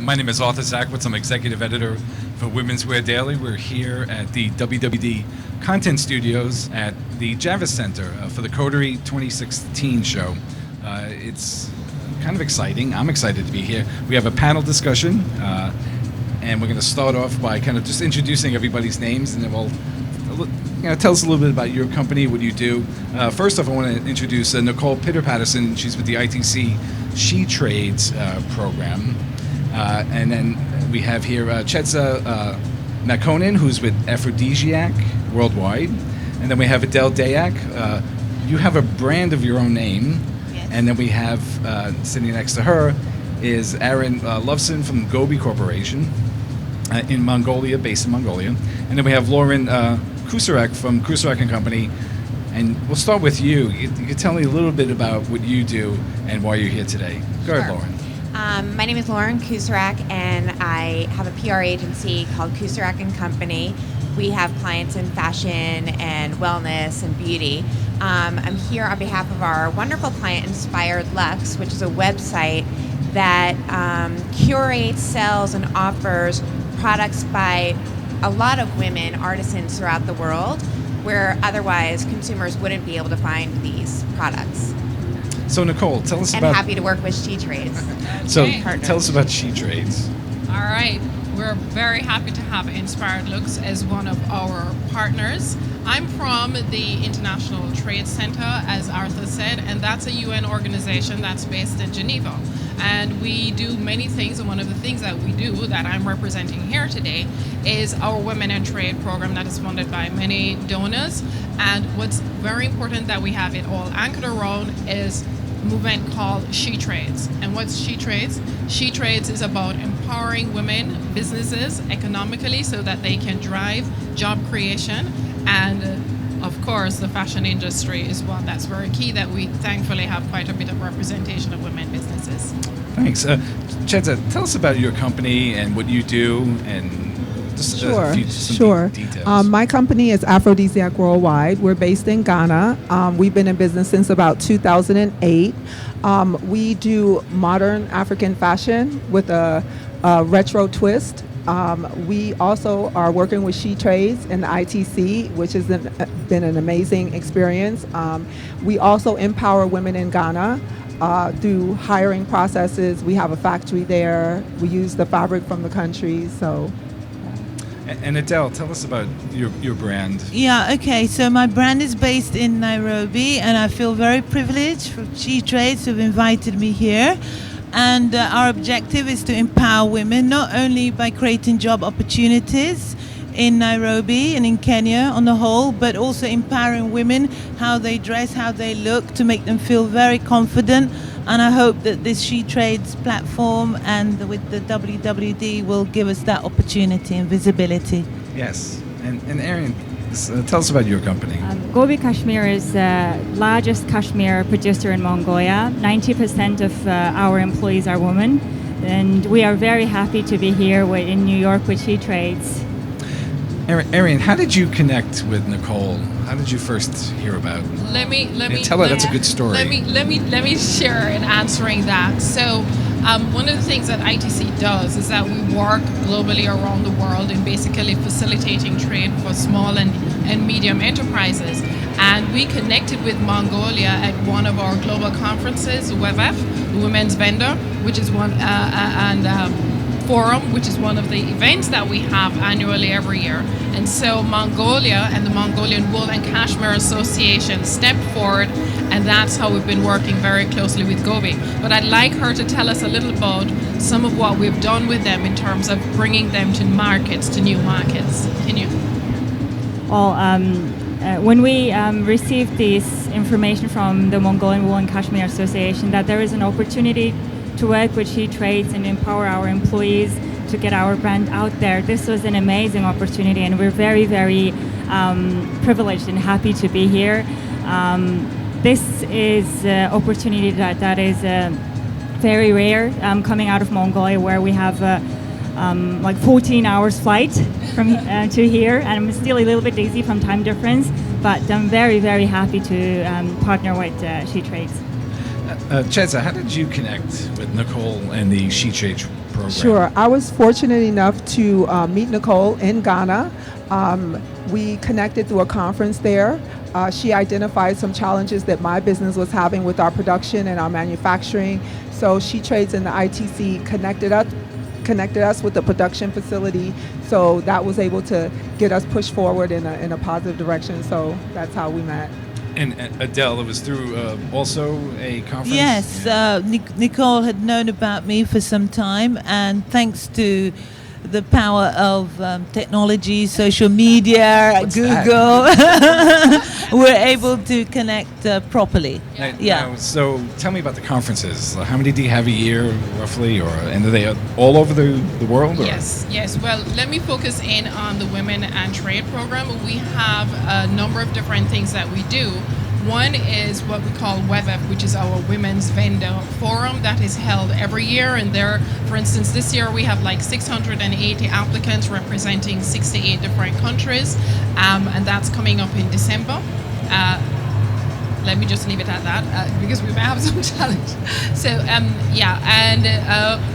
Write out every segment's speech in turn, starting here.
My name is Arthur Zaczkiewicz. I'm executive editor for Women's Wear Daily. We're here at the WWD Content Studios at the Javits Center for the Coterie 2016 show. It's kind of exciting. I'm excited to be here. We have a panel discussion, and we're going to start off by kind of just introducing everybody's names, and then we'll tell us a little bit about your company, what you do. First off, I want to introduce Nicole Patterson. She's with the ITC SheTrades program. And then we have here Chiedza Makonnen, who's with Afrodesiac Worldwide. And then we have Adèle Dejak. You have a brand of your own name. Yes. And then we have, sitting next to her, is Ariun Luvsan from Gobi Corporation in Mongolia, based in Mongolia. And then we have Kucerak from Kucerak and Company. And we'll start with you. You can tell me a little bit about what you do and why you're here today. Go ahead, Lauren. My name is Lauren Kucerak, and I have a PR agency called Kucerak and Company. We have clients in fashion and wellness and beauty. I'm here on behalf of our wonderful client, Inspired Luxe, which is a website that curates, sells, and offers products by a lot of women artisans throughout the world, where otherwise consumers wouldn't be able to find these products. So Nicole, tell us And about... happy to work with SheTrades. So Partners. tell us about SheTrades. All right, we're very happy to have Inspired Looks as one of our partners. I'm from the International Trade Center, as Arthur said, and that's a UN organization that's based in Geneva. And we do many things, and one of the things that we do that I'm representing here today is our Women in Trade program that is funded by many donors. And what's very important that we have it all anchored around is a movement called SheTrades. And what's SheTrades? SheTrades is about empowering women, businesses economically so that they can drive job creation. And of course, the fashion industry is one that's very key, that we thankfully have quite a bit of representation of women businesses. Thanks. Chiedza, tell us about your company and what you do, and just some details. My company is Afrodesiac Worldwide. We're based in Ghana. We've been in business since about 2008. We do modern African fashion with a retro twist. We also are working with SheTrades and the ITC, which has been an amazing experience. We also empower women in Ghana through hiring processes. We have a factory there. We use the fabric from the country. So. And Adèle, tell us about your brand. Yeah, okay. So my brand is based in Nairobi, and I feel very privileged for SheTrades to have invited me here. And our objective is to empower women, not only by creating job opportunities in Nairobi and in Kenya on the whole, but also empowering women, how they dress, how they look, to make them feel very confident. And I hope that this SheTrades platform and with the WWD will give us that opportunity and visibility. Yes. And Ariun, tell us about your company. Gobi Kashmir is the largest cashmere producer in Mongolia. 90% of our employees are women, and we are very happy to be here in New York with SheTrades. Ariun, how did you connect with Nicole? How did you first hear about? Let me tell her that's a good story. Let me share in answering that. So. One of the things that ITC does is that we work globally around the world in basically facilitating trade for small and medium enterprises. And we connected with Mongolia at one of our global conferences, WWF, the Women's Vendor, which is one, and Forum, which is one of the events that we have annually every year. And so Mongolia and the Mongolian Wool and Cashmere Association stepped forward, and that's how we've been working very closely with Gobi. But I'd like her to tell us a little about some of what we've done with them in terms of bringing them to markets, to new markets. Can you? Well, when we received this information from the Mongolian Wool and Cashmere Association that there is an opportunity to work with SheTrades and empower our employees to get our brand out there, this was an amazing opportunity, and we're very, very privileged and happy to be here. This is an opportunity that is very rare, coming out of Mongolia, where we have like 14 hours flight from to here, and I'm still a little bit dizzy from time difference, but I'm very, very happy to partner with SheTrades. Chiedza, how did you connect with Nicole and the SheTrades program? Sure. I was fortunate enough to meet Nicole in Ghana. We connected through a conference there. She identified some challenges that my business was having with our production and our manufacturing. So SheTrades and the ITC connected us with the production facility. So that was able to get us pushed forward in a positive direction. So that's how we met. And Adèle, it was through also a conference? Yes, Nicole had known about me for some time, and thanks to the power of technology, social media, What's Google, we're able to connect properly. Now, so tell me about the conferences. How many do you have a year, roughly, and are they all over the world? Or? Yes. Well, let me focus in on the Women and Trade program. We have a number of different things that we do. One is what we call WWD, which is our Women's Vendor Forum that is held every year. And there, for instance, this year we have like 680 applicants representing 68 different countries. And that's coming up in December. Let me just leave it at that because we may have some challenge. So,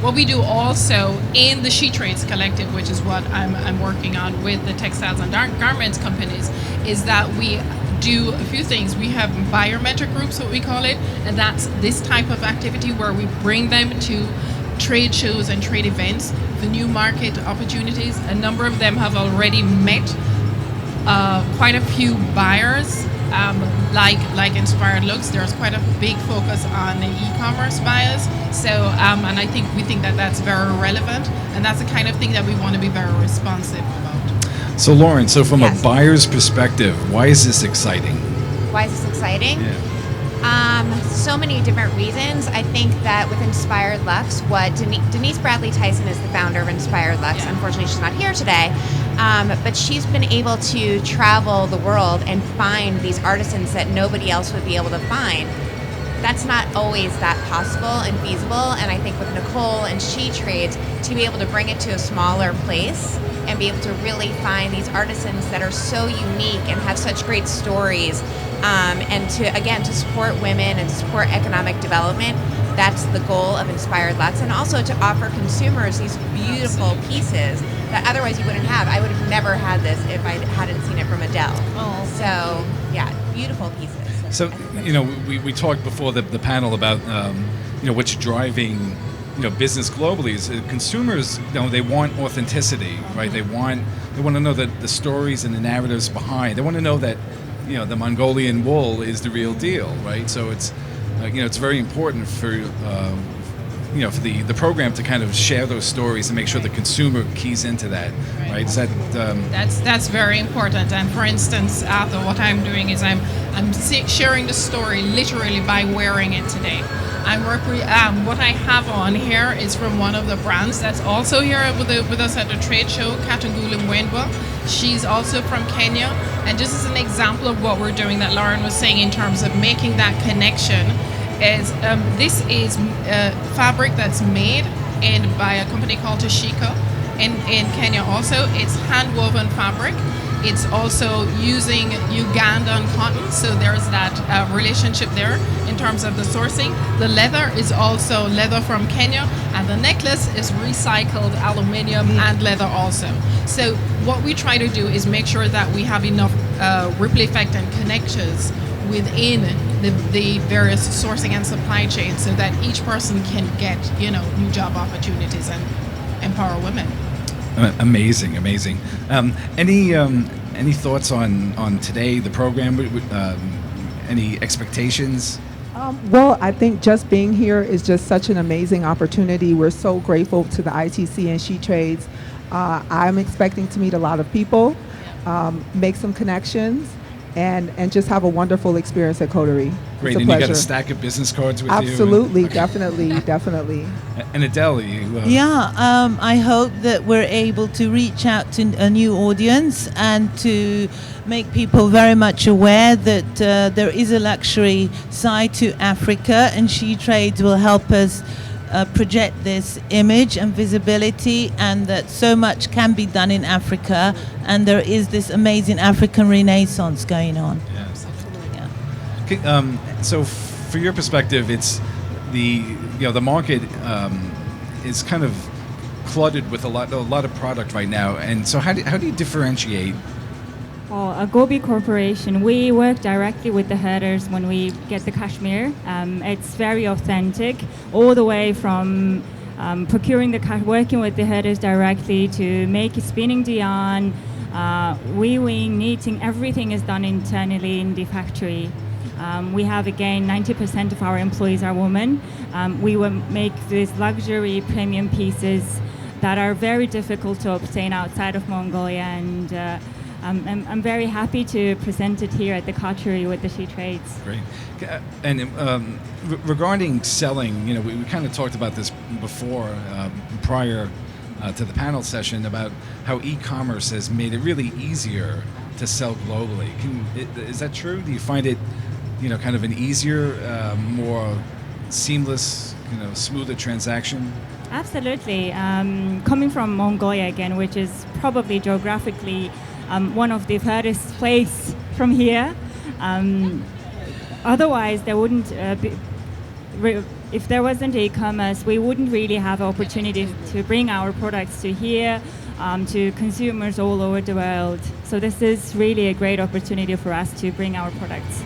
what we do also in the SheTrades Collective, which is what I'm working on with the textiles and garments companies, is that we do a few things. We have biometric groups, what we call it, and that's this type of activity where we bring them to trade shows and trade events for new market opportunities. A number of them have already met quite a few buyers, like Inspired Looks. There's quite a big focus on e-commerce buyers. So, and we think that that's very relevant, and that's the kind of thing that we want to be very responsive about. So Lauren, from Yes. a buyer's perspective, why is this exciting? Why is this exciting? Yeah. So many different reasons. I think that with Inspired Lux, what Denise Bradley Tyson is the founder of Inspired Lux. Yeah. Unfortunately, she's not here today. But she's been able to travel the world and find these artisans that nobody else would be able to find. That's not always that possible and feasible. And I think with Nicole and SheTrades, to be able to bring it to a smaller place and be able to really find these artisans that are so unique and have such great stories, and to support women and support economic development, that's the goal of Inspired Lux. And also to offer consumers these beautiful pieces that otherwise you wouldn't have. I would have never had this if I hadn't seen it from Adèle. Oh, so yeah, beautiful pieces. So, we talked before the panel about, what's driving, business globally is consumers, they want authenticity, right? They want to know that the stories and the narratives behind. They want to know that, the Mongolian wool is the real deal, right? So it's, it's very important for, for the program to kind of share those stories and make sure the consumer keys into that, right? Is that That's very important. And for instance, Arthur, what I'm doing is I'm sharing the story literally by wearing it today. What I have on here is from one of the brands that's also here with us at the trade show, Katungulu Mwendwa. She's also from Kenya. And just as an example of what we're doing that Lauren was saying in terms of making that connection, is this is fabric that's made by a company called Toshiko in Kenya also. It's hand-woven fabric. It's also using Ugandan cotton, so there's that relationship there in terms of the sourcing. The leather is also leather from Kenya, and the necklace is recycled aluminium and leather also. So what we try to do is make sure that we have enough ripple effect and connections within the various sourcing and supply chains so that each person can get, new job opportunities and empower women. Amazing. Any thoughts on today, the program? Any expectations? Well, I think just being here is just such an amazing opportunity. We're so grateful to the ITC and SheTrades. I'm expecting to meet a lot of people, make some connections, and just have a wonderful experience at Coterie. Great, and you got a stack of business cards with Absolutely, you? Absolutely, definitely. And Adèle, I hope that we're able to reach out to a new audience and to make people very much aware that there is a luxury side to Africa, and SheTrades will help us project this image and visibility, and that so much can be done in Africa, and there is this amazing African renaissance going on. Yeah. Okay, so for your perspective, it's the market is kind of cluttered with a lot of product right now. And so how do you differentiate? Well, a Gobi corporation, we work directly with the herders when we get the cashmere. It's very authentic, all the way from procuring working with the herders directly to spinning the yarn, weaving, knitting, everything is done internally in the factory. We have, again, 90% of our employees are women. We will make these luxury premium pieces that are very difficult to obtain outside of Mongolia, and I'm very happy to present it here at the Coterie with the SheTrades. Great. And regarding selling, we kind of talked about this before, prior to the panel session, about how e-commerce has made it really easier to sell globally. Is that true? Do you find it, kind of an easier, more seamless, smoother transaction? Absolutely. Coming from Mongolia again, which is probably geographically one of the furthest place from here. Otherwise, there wouldn't if there wasn't e-commerce, we wouldn't really have opportunity to bring our products to here, to consumers all over the world. So this is really a great opportunity for us to bring our products.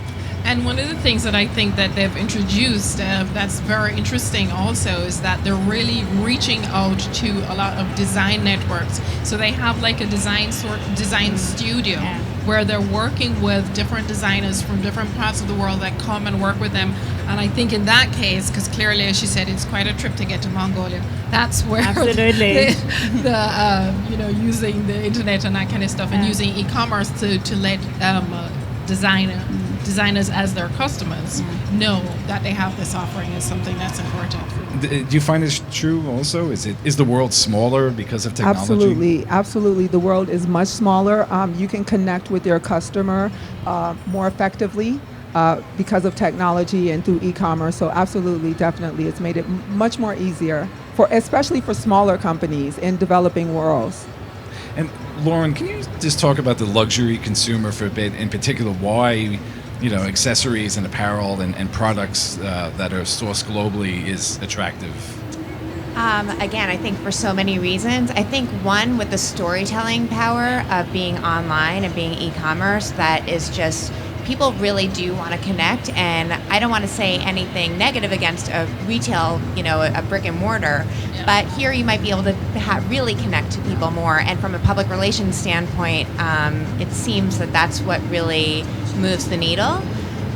And one of the things that I think that they've introduced that's very interesting also is that they're really reaching out to a lot of design networks. So they have like a design studio where they're working with different designers from different parts of the world that come and work with them. And I think in that case, because clearly, as she said, it's quite a trip to get to Mongolia. That's where absolutely using the internet and that kind of stuff, and using e-commerce to let designers as their customers know that they have this offering is something that's important. Do you find this true also? Is the world smaller because of technology? Absolutely. The world is much smaller. You can connect with your customer more effectively because of technology and through e-commerce. So absolutely, definitely, it's made it much more easier especially for smaller companies in developing worlds. And Lauren, can you just talk about the luxury consumer for a bit, in particular why accessories and apparel and products that are sourced globally is attractive? Again, I think for so many reasons. I think one, with the storytelling power of being online and being e-commerce, that is just, people really do want to connect, and I don't want to say anything negative against a retail, a brick and mortar, but here you might be able to really connect to people more, and from a public relations standpoint, it seems that that's what really moves the needle.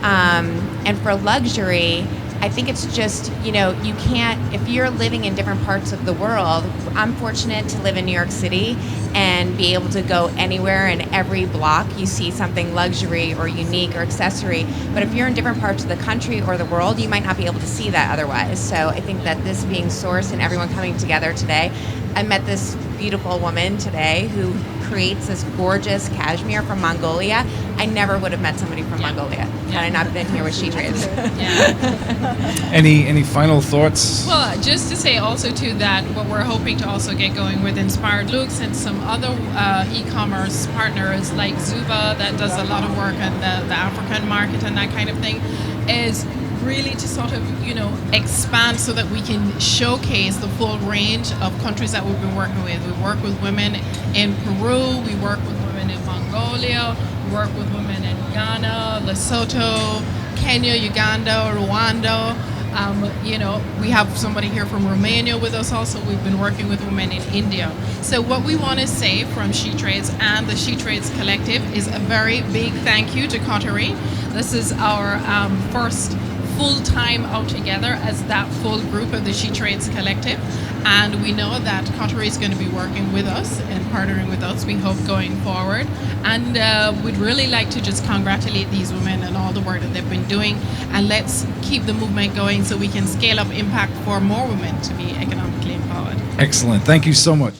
And for luxury, I think it's just, you can't, if you're living in different parts of the world, I'm fortunate to live in New York City and be able to go anywhere, and every block you see something luxury or unique or accessory. But if you're in different parts of the country or the world, you might not be able to see that otherwise. So I think that this being sourced and everyone coming together today, I met this beautiful woman today who creates this gorgeous cashmere from Mongolia. I never would have met somebody from Mongolia had I not been here with SheTrades. Any final thoughts? Well, just to say also too that what we're hoping to also get going with Inspired Looks and some other e-commerce partners like Zuba that does a lot of work in the African market and that kind of thing is really to sort of, expand so that we can showcase the full range of countries that we've been working with. We work with women in Peru, we work with women in Mongolia, we work with women in Ghana, Lesotho, Kenya, Uganda, Rwanda. We have somebody here from Romania with us also. We've been working with women in India. So what we want to say from SheTrades and the SheTrades Collective is a very big thank you to Coterie. This is our first full-time out together as that full group of the SheTrades Collective, and we know that Coterie is going to be working with us and partnering with us, we hope, going forward, and we'd really like to just congratulate these women and all the work that they've been doing, and let's keep the movement going so we can scale up impact for more women to be economically empowered. Excellent. Thank you so much.